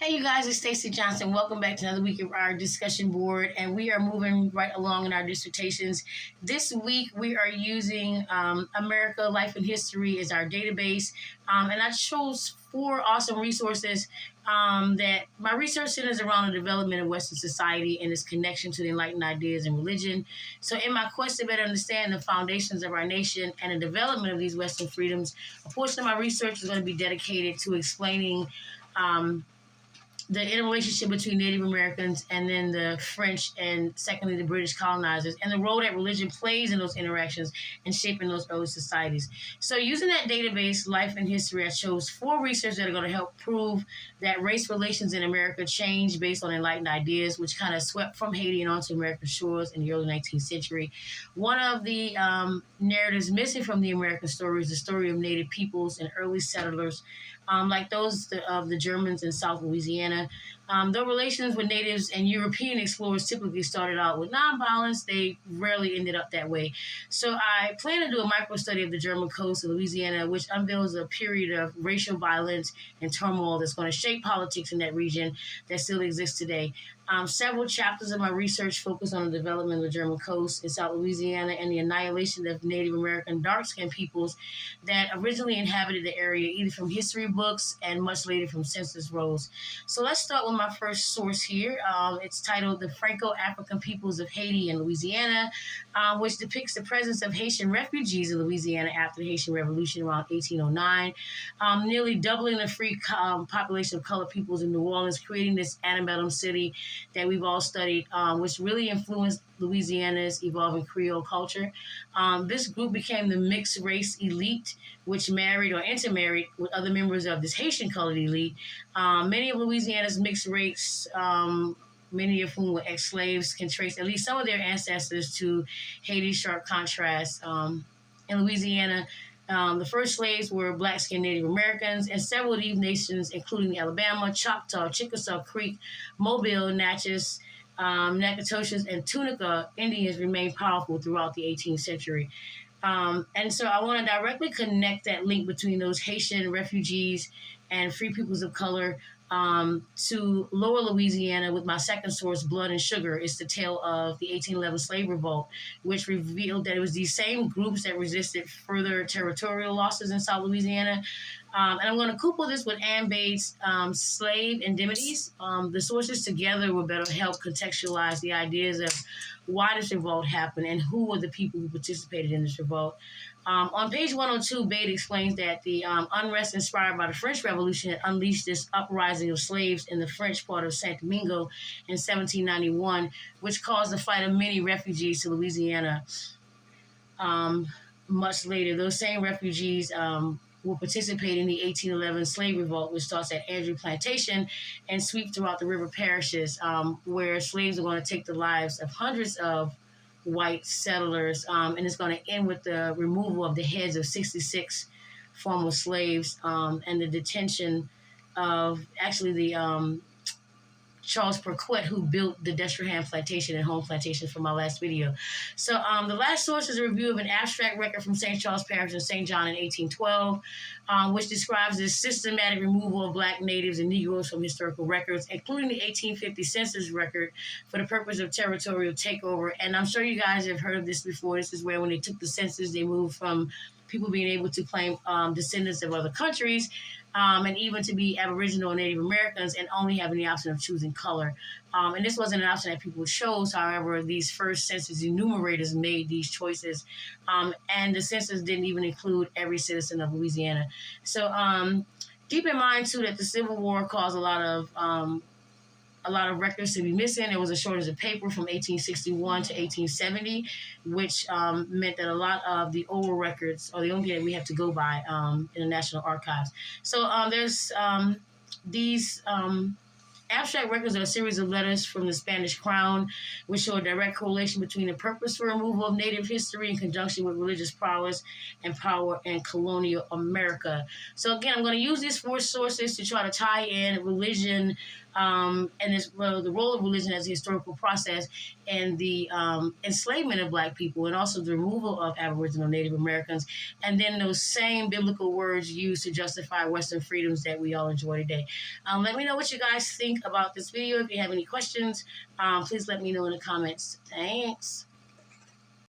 Hey, you guys, it's Stacey Johnson. Welcome back to another week of our discussion board, and we are moving right along in our dissertations. This week, we are using America Life and History as our database, and I chose four awesome resources that my research centers around the development of Western society and its connection to the enlightened ideas and religion. So, in my quest to better understand the foundations of our nation and the development of these Western freedoms, a portion of my research is going to be dedicated to explaining. The interrelationship between Native Americans and then the French and secondly the British colonizers and the role that religion plays in those interactions and shaping those early societies. So using that database, Life and History, I chose four research that are going to help prove that race relations in America changed based on enlightened ideas, which kind of swept from Haiti and onto American shores in the early 19th century. One of the narratives missing from the American story is the story of Native peoples and early settlers, like those of the Germans in South Louisiana. Though relations with natives and European explorers typically started out with nonviolence, they rarely ended up that way. So I plan to do a micro study of the German coast of Louisiana, which unveils a period of racial violence and turmoil that's going to shape politics in that region that still exists today. Several chapters of my research focus on the development of the German coast in South Louisiana and the annihilation of Native American dark-skinned peoples that originally inhabited the area, either from history books and much later from census rolls. So let's start with my first source here. It's titled The Franco-African Peoples of Haiti and Louisiana, which depicts the presence of Haitian refugees in Louisiana after the Haitian Revolution around 1809, nearly doubling the free population of colored peoples in New Orleans, creating this antebellum city that we've all studied, which really influenced Louisiana's evolving Creole culture. This group became the mixed race elite, which married or intermarried with other members of this Haitian colored elite. Many of Louisiana's mixed race, many of whom were ex-slaves, can trace at least some of their ancestors to Haiti's sharp contrast. In Louisiana, the first slaves were black-skinned Native Americans, and several of these nations, including Alabama, Choctaw, Chickasaw Creek, Mobile, Natchez, Natchitoches, and Tunica Indians remained powerful throughout the 18th century. And so I want to directly connect that link between those Haitian refugees and free peoples of color to Lower Louisiana with my second source, Blood and Sugar. It's the tale of the 1811 slave revolt, which revealed that it was these same groups that resisted further territorial losses in South Louisiana. And I'm going to couple this with Ann Bates' Slave Indemnities. The sources together will better help contextualize the ideas of why this revolt happened and who were the people who participated in this revolt. On page 102, Bates explains that the unrest inspired by the French Revolution had unleashed this uprising of slaves in the French part of Saint Domingo in 1791, which caused the flight of many refugees to Louisiana. Much later, those same refugees will participate in the 1811 slave revolt, which starts at Andrew Plantation and sweep throughout the river parishes, where slaves are going to take the lives of hundreds of white settlers, and it's going to end with the removal of the heads of 66 former slaves and the detention of actually the Charles Perquet, who built the Destrehan Plantation and Home Plantation from my last video. So the last source is a review of an abstract record from St. Charles Parish in St. John in 1812, which describes this systematic removal of black natives and Negroes from historical records, including the 1850 census record for the purpose of territorial takeover. And I'm sure you guys have heard of this before. This is where when they took the census, they moved from people being able to claim descendants of other countries and even to be Aboriginal and Native Americans and only having the option of choosing color. And this wasn't an option that people chose. However, these first census enumerators made these choices. And the census didn't even include every citizen of Louisiana. So keep in mind, too, that the Civil War caused a lot of records to be missing. There was a shortage of paper from 1861 to 1870, which meant that a lot of the oral records are the only thing that we have to go by in the National Archives. So there's these Abstract records are a series of letters from the Spanish crown, which show a direct correlation between the purposeful removal of native history in conjunction with religious prowess and power in colonial America. So again, I'm going to use these four sources to try to tie in religion and the role of religion as a historical process and the enslavement of Black people and also the removal of Aboriginal Native Americans, and then those same biblical words used to justify Western freedoms that we all enjoy today. Let me know what you guys think about this video. If you have any questions, please let me know in the comments. Thanks.